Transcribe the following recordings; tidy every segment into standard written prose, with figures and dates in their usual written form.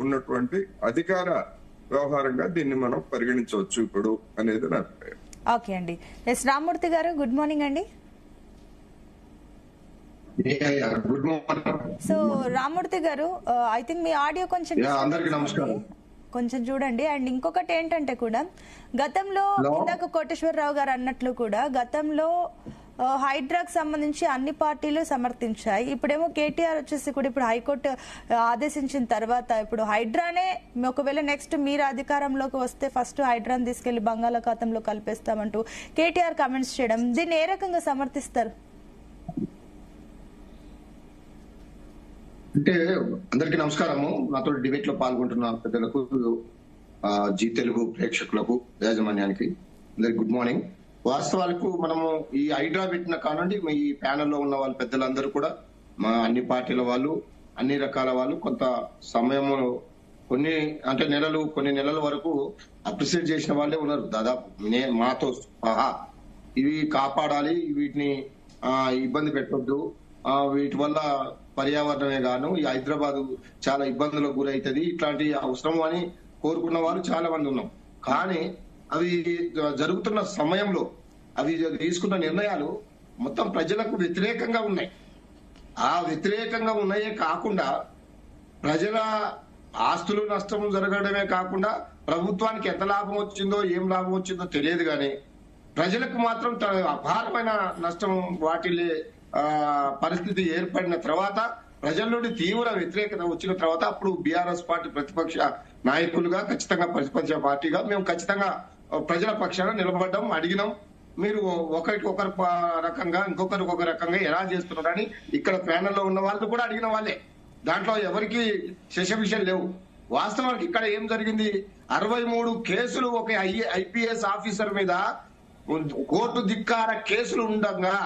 ఉన్నటువంటి అధికార వ్యవహారంగా దీన్ని మనం పరిగణించవచ్చు ఇప్పుడు అనేది నా అభిప్రాయం. ఓకే అండి. ఎస్ రామ్మూర్తి గారు, గుడ్ మార్నింగ్ అండి. Good morning. సో రామ్మూర్తి గారు, ఐ థింక్ మీ ఆడియో కొంచెం చూడండి. అండ్ ఇంకొకటి ఏంటంటే కూడా గతంలో ఇందాక కోటేశ్వరరావు గారు అన్నట్లు కూడా గతంలో హైడ్రాకు సంబంధించి అన్ని పార్టీలు సమర్థించాయి. ఇప్పుడేమో కేటీఆర్ వచ్చేసి కూడా ఇప్పుడు హైకోర్టు ఆదేశించిన తర్వాత ఇప్పుడు హైడ్రానే ఒకవేళ నెక్స్ట్ మీరు అధికారంలోకి వస్తే ఫస్ట్ హైడ్రాని తీసుకెళ్లి బంగాళాఖాతంలో కలిపేస్తామంటూ కేటీఆర్ కామెంట్స్ చేయడం, దీన్ని ఏ రకంగా సమర్థిస్తారు? అంటే అందరికీ నమస్కారము. నాతో డిబేట్ లో పాల్గొంటున్న పెద్దలకు, జీ తెలుగు ప్రేక్షకులకు, యాజమాన్యానికి అందరికి గుడ్ మార్నింగ్. వాస్తవాలకు మనము ఈ హైడ్రా పెట్టిన కానండి ఈ ప్యానెల్లో ఉన్న వాళ్ళు పెద్దలందరూ కూడా మా అన్ని పార్టీల వాళ్ళు, అన్ని రకాల వాళ్ళు కొంత సమయం కొన్ని నెలల వరకు అప్రిషియేట్ చేసిన వాళ్ళే ఉన్నారు. దాదాపు మాతో ఇవి కాపాడాలి, వీటిని ఇబ్బంది పెట్టొద్దు, వీటి వల్ల పర్యావరణమే గాను ఈ హైదరాబాద్ చాలా ఇబ్బందులకు గురవుతుంది, ఇట్లాంటి అవసరం అని కోరుకున్న వాళ్ళు చాలా మంది ఉన్నాం. కానీ అవి జరుగుతున్న సమయంలో అవి తీసుకున్న నిర్ణయాలు మొత్తం ప్రజలకు వ్యతిరేకంగా ఉన్నాయి. ఆ వ్యతిరేకంగా ఉన్నాయే కాకుండా ప్రజల ఆస్తులు నష్టం జరగడమే కాకుండా ప్రభుత్వానికి ఎంత లాభం వచ్చిందో ఏం లాభం వచ్చిందో తెలియదు, కానీ ప్రజలకు మాత్రం అపారమైన నష్టం వాటిల్లే పరిస్థితి ఏర్పడిన తర్వాత, ప్రజల నుండి తీవ్ర వ్యతిరేకత వచ్చిన తర్వాత అప్పుడు బీఆర్ఎస్ పార్టీ ప్రతిపక్ష నాయకులుగా ఖచ్చితంగా ప్రతిపక్ష పార్టీగా మేము ఖచ్చితంగా ప్రజల పక్షాన నిలబడ్డాం, అడిగినాం. మీరు ఒకరికి ఒకరు రకంగా ఇంకొకరికి ఒక రకంగా ఎలా చేస్తున్నారని ఇక్కడ ప్యానెల్లో ఉన్న వాళ్ళు కూడా అడిగిన వాళ్ళే. దాంట్లో ఎవరికి శశవిషయం లేవు. వాస్తవానికి ఇక్కడ ఏం జరిగింది, 63 కేసులు ఒక ఐపీఎస్ ఆఫీసర్ మీద కోర్టు ధిక్కార కేసులు ఉండగా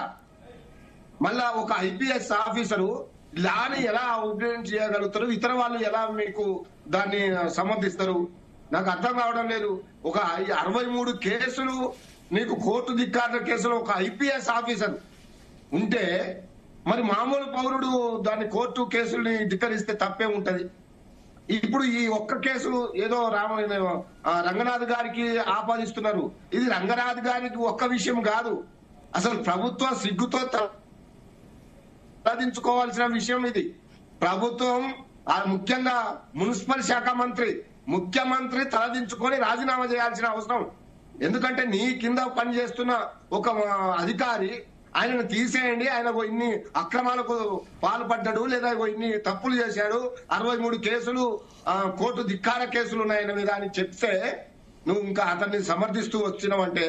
మళ్ళా ఒక ఐపీఎస్ ఆఫీసరు లాని ఎలా ఇంప్లిమెంట్ చేయగలుగుతారు, ఇతర వాళ్ళు ఎలా మీకు దాన్ని సమర్థిస్తారు? నాకు అర్థం కావడం లేదు. ఒక 63 కేసులు నీకు కోర్టు ధిక్కార కేసులో ఒక ఐపీఎస్ ఆఫీసర్ ఉంటే మరి మామూలు పౌరుడు దాన్ని కోర్టు కేసుల్ని ధిక్కరిస్తే తప్పే ఉంటది. ఇప్పుడు ఈ ఒక్క కేసు ఏదో రంగనాథ్ గారికి ఆపాదిస్తున్నారు. ఇది రంగనాథ్ గారికి ఒక్క విషయం కాదు, అసలు ప్రభుత్వం సిగ్గుతో సాధించుకోవాల్సిన విషయం ఇది. ప్రభుత్వం ముఖ్యంగా మున్సిపల్ శాఖ ముఖ్యమంత్రి తలదించుకొని రాజీనామా చేయాల్సిన అవసరం. ఎందుకంటే నీ కింద పనిచేస్తున్న ఒక అధికారి ఆయనను తీసేయండి, ఆయన ఇన్ని అక్రమాలకు పాల్పడ్డాడు లేదా ఇన్ని తప్పులు చేశాడు, 63 కేసులు కోర్టు ధిక్కార కేసులు ఉన్నాయన్న మీద అని చెప్తే నువ్వు ఇంకా అతన్ని సమర్థిస్తూ వచ్చినావంటే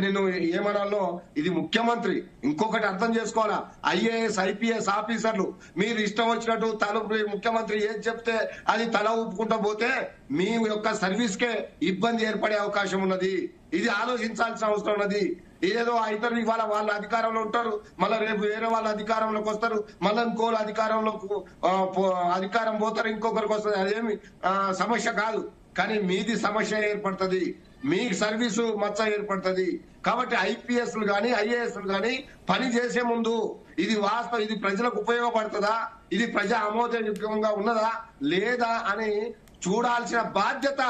నిన్ను ఏమనాలో. ఇది ముఖ్యమంత్రి. ఇంకొకటి అర్థం చేసుకోవాలా, ఐఏఎస్ ఐపీఎస్ ఆఫీసర్లు మీరు ఇష్టం వచ్చినట్టు ముఖ్యమంత్రి ఏది చెప్తే అది తల ఊపుకుంటూ పోతే మీ యొక్క సర్వీస్ కే ఇబ్బంది ఏర్పడే అవకాశం ఉన్నది. ఇది ఆలోచించాల్సిన అవసరం ఉన్నది. ఏదో ఇతరు ఇవాళ వాళ్ళ అధికారంలో ఉంటారు, మళ్ళీ రేపు వేరే వాళ్ళ అధికారంలోకి వస్తారు, మళ్ళీ ఇంకోళ్ళు అధికారం పోతారు, ఇంకొకరికి వస్తుంది. అదేమి సమస్య కాదు, కానీ మీది సమస్య ఏర్పడుతుంది, మీ సర్వీసు మచ్చ ఏర్పడుతుంది. కాబట్టి ఐపీఎస్లు గాని ఐఏఎస్లు గాని పని చేసే ముందు ఇది వాస్తవం, ఇది ప్రజలకు ఉపయోగపడుతుందా, ఇది ప్రజా ఆమోదయోగ్యంగా ఉన్నదా లేదా అని చూడాల్సిన బాధ్యత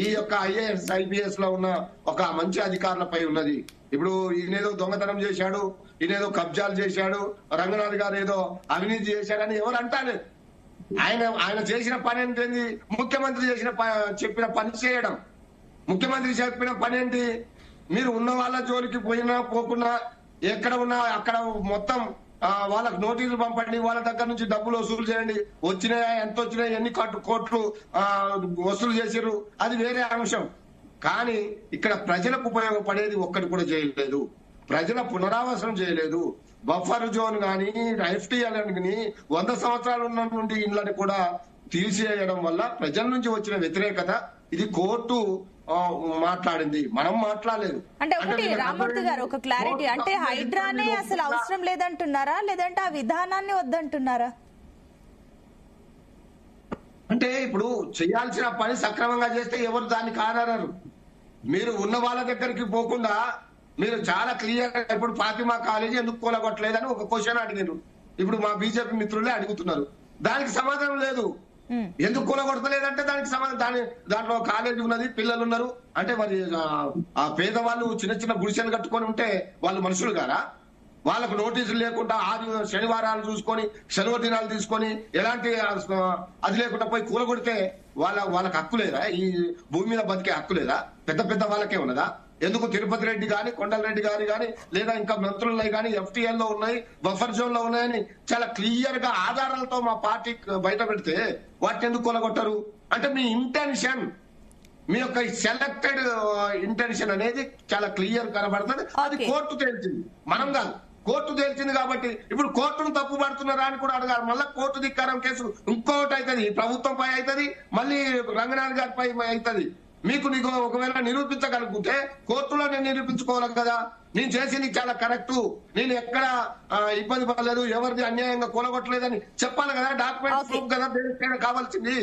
ఈ యొక్క ఐఏఎస్ ఐపీఎస్ లో ఉన్న ఒక మంచి అధికారులపై ఉన్నది. ఇప్పుడు ఈయనేదో దొంగతనం చేశాడు, ఈయనేదో కబ్జాలు చేశాడు, రంగనాథ్ గారు ఏదో అవినీతి చేశాడని ఎవరు అంటాలేదు. ఆయన చేసిన పని ఏంటి, ముఖ్యమంత్రి చెప్పిన పని చేయడం. ముఖ్యమంత్రి చెప్పిన పని ఏంటి, మీరు ఉన్న వాళ్ళ జోలికి పోకున్నా ఎక్కడ ఉన్నా అక్కడ మొత్తం వాళ్ళకి నోటీసులు పంపండి, వాళ్ళ దగ్గర నుంచి డబ్బులు వసూలు చేయండి, వచ్చినాయా ఎంత వచ్చినాయి ఎన్ని కోట్లు వసూలు చేసారు అది వేరే అంశం. కానీ ఇక్కడ ప్రజలకు ఉపయోగపడేది ఒక్కటి కూడా చేయలేదు, ప్రజల పునరావాసం చేయలేదు. బఫర్ జోన్ గాని ఎఫ్టీఎల్ అని 100 సంవత్సరాలు ఉన్న నుండి ఇళ్ళని కూడా తీసేయడం వల్ల ప్రజల నుంచి వచ్చిన వ్యతిరేకత ఇది కోర్టు మాట్లాడింది, మనం మాట్లాడలేదు. అంటే ఒకటి రామ్మూర్తి గారు ఒక క్లారిటీ, అంటే హైడ్రానే అసలు అవసరం లేదంటున్నారా లేదంటే ఆ విధానాన్ని వద్దంటున్నారా? అంటే ఇప్పుడు చేయాల్సిన పని సక్రమంగా చేస్తే ఎవరు దాన్ని కానరు. మీరు ఉన్న వాళ్ళ దగ్గరికి పోకుండా మీరు చాలా క్లియర్ గా ఇప్పుడు ఫాతిమా కాలేజీ ఎందుకు కూలగొట్టలేదని ఒక క్వశ్చన్ అడిగారు. ఇప్పుడు మా బీజేపీ మిత్రులే అడుగుతున్నారు, దానికి సమాధానం లేదు. ఎందుకు కూలగొడతలేదంటే దానికి దాంట్లో కాలేజీ ఉన్నది, పిల్లలు ఉన్నారు. అంటే మరి ఆ పేదవాళ్ళు చిన్న చిన్న గుడిసెలు కట్టుకొని ఉంటే వాళ్ళు మనుషులు గారా? వాళ్ళకు నోటీసులు లేకుండా శనివారాలు చూసుకొని సెలవు దినాలు తీసుకొని ఎలాంటి అది లేకుండా పోయి కూలగొడితే వాళ్ళకి హక్కు లేదా? ఈ భూమి మీద బతికే హక్కు లేదా? పెద్ద పెద్ద వాళ్ళకే ఉన్నదా? ఎందుకు తిరుపతి రెడ్డి గాని, కొండలరెడ్డి గారి గాని, లేదా ఇంకా మంత్రులు గాని FTL లో ఉన్నాయి, బఫర్ జోన్ లో ఉన్నాయని చాలా క్లియర్ గా ఆధారాలతో మా పార్టీ బయట పెడితే వాటిని ఎందుకు కూలగొట్టరు? అంటే మీ ఇంటెన్షన్, మీ యొక్క సెలెక్టెడ్ ఇంటెన్షన్ అనేది చాలా క్లియర్ కనబడుతుంది. అది కోర్టు తేల్చింది, మనం కాదు. కోర్టు తేల్చింది కాబట్టి ఇప్పుడు కోర్టును తప్పు పడుతున్నారా అని కూడా అడగాలి. మళ్ళీ కోర్టు ధిక్కారం కేసు ఇంకోటి అవుతుంది, ప్రభుత్వం పై అవుతుంది, మళ్ళీ రంగనాథ్ గారి పై అవుతుంది. నీకు ఒకవేళ నిరూపించగలుగుతే కోర్టులో నేను నిరూపించుకోవాలి కదా, నేను చేసింది చాలా కరెక్ట్, నేను ఎక్కడ ఇబ్బంది పడలేదు, ఎవరిది అన్యాయంగా కూలగొట్టలేదని చెప్పాలి కదా. డాక్యుమెంట్ ప్రూఫ్ కదా దేనికైనా కావాల్సింది.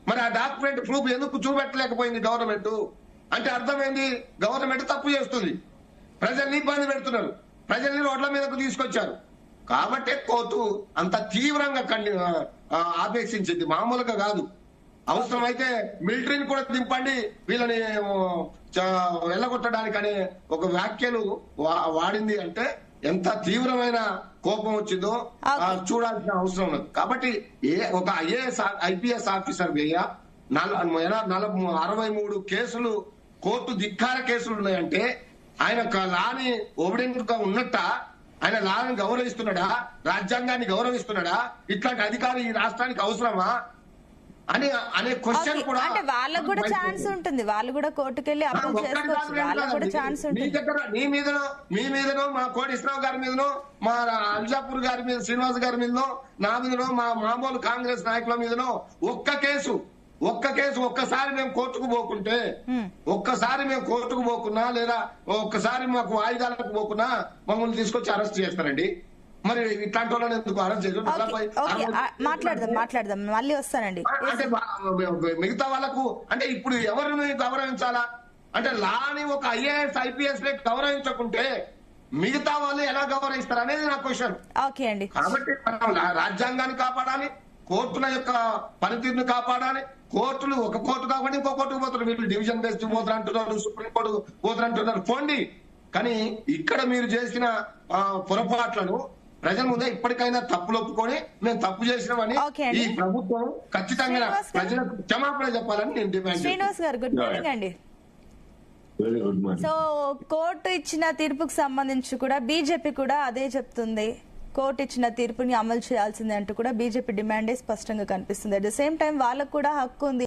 మరి ఆ డాక్యుమెంట్ ప్రూఫ్ ఎందుకు చూపెట్టలేకపోయింది గవర్నమెంట్? అంటే అర్థమైంది, గవర్నమెంట్ తప్పు చేస్తుంది, ప్రజల్ని ఇబ్బంది పెడుతున్నారు, ప్రజల్ని రోడ్ల మీదకు తీసుకొచ్చారు. కాబట్టి కోర్టు అంత తీవ్రంగా ఆపేక్షించింది, మామూలుగా కాదు. అవసరమైతే మిలిటరీని కూడా దింపండి వీళ్ళని వెళ్ళగొట్టడానికి అనే ఒక వ్యాఖ్యలు వాడింది. అంటే ఎంత తీవ్రమైన కోపం వచ్చిందో చూడాల్సిన అవసరం ఉన్నది. కాబట్టి ఒక IPS ఆఫీసర్ మీద 63 కేసులు, కోర్టు ధిక్కార కేసులు ఉన్నాయంటే ఆయన లాని ఓబిడెంట్ ఉన్నట్ట? ఆయన లాని గౌరవిస్తున్నాడా? రాజ్యాంగాన్ని గౌరవిస్తున్నాడా? ఇట్లాంటి అధికారి ఈ రాష్ట్రానికి అవసరమా అనే క్వశ్చన్ కూడా. అంటే వాళ్ళకు కూడా ఛాన్స్ ఉంటుంది, వాళ్ళు కూడా కోర్టుకెళ్ళి అప్పీల్ చేసుకోవచ్చు, వాళ్ళకు కూడా ఛాన్స్ ఉంటుంది. మీ దగ్గర మీ మీదనో, మా కోటేశ్వరరావు గారి మీదనో, మా అల్జాపూర్ గారి మీద, శ్రీనివాస్ గారి మీదనో, నా మీదనో, మా మామూలు కాంగ్రెస్ నాయకుల మీదనో ఒక్క కేసు ఒక్కసారి మేము కోర్టుకు పోకున్నా, లేదా ఒక్కసారి మాకు వాయిదాలకు పోకున్నా మమ్మల్ని తీసుకొచ్చి అరెస్ట్ చేస్తారండి. మరి ఇట్లాంటి వాళ్ళని ఎందుకు అరెస్ట్ చేశారు? మాట్లాడదాం మళ్ళీ వస్తానండి. అంటే మిగతా వాళ్ళకు అంటే ఇప్పుడు ఎవరిని గౌరవించాలా? అంటే లాని ఒక IAS IPS గౌరవించకుంటే మిగతా వాళ్ళు ఎలా గౌరవిస్తారు అనేది నా క్వశ్చన్. ఓకే అండి. కాబట్టి మనం రాజ్యాంగాన్ని కాపాడాలి, కోర్టుల యొక్క పనితీరును కాపాడాలి. కోర్టులు ఒక కోర్టు కాకుండా ఇంకో కోర్టుకు పోతున్నారు, వీళ్ళు డివిజన్ బేస్డ్ పోతారు అంటున్నారు, సుప్రీంకోర్టు పోతారు అంటున్నారు. పోండి, కానీ ఇక్కడ మీరు చేసిన పొరపాట్లను ప్రజల ముందే ఇప్పటికైనా తప్పులు ఒప్పుకొని మేము తప్పు చేసినామని ఈ ప్రభుత్వం ఖచ్చితంగా ప్రజలకు క్షమాపణ చెప్పాలని నేను డిమాండ్. శ్రీనివాస్ గారు గుడ్ మార్నింగ్ అండి. సో కోర్టు ఇచ్చిన తీర్పుకు సంబంధించి కూడా బీజేపీ కూడా అదే చెప్తుంది, కోర్టు ఇచ్చిన తీర్పుని అమలు చేయాల్సిందే అంటూ కూడా బీజేపీ డిమాండే స్పష్టంగా కనిపిస్తుంది. అట్ ద సేమ్ టైం వాళ్ళకు కూడా హక్కు ఉంది.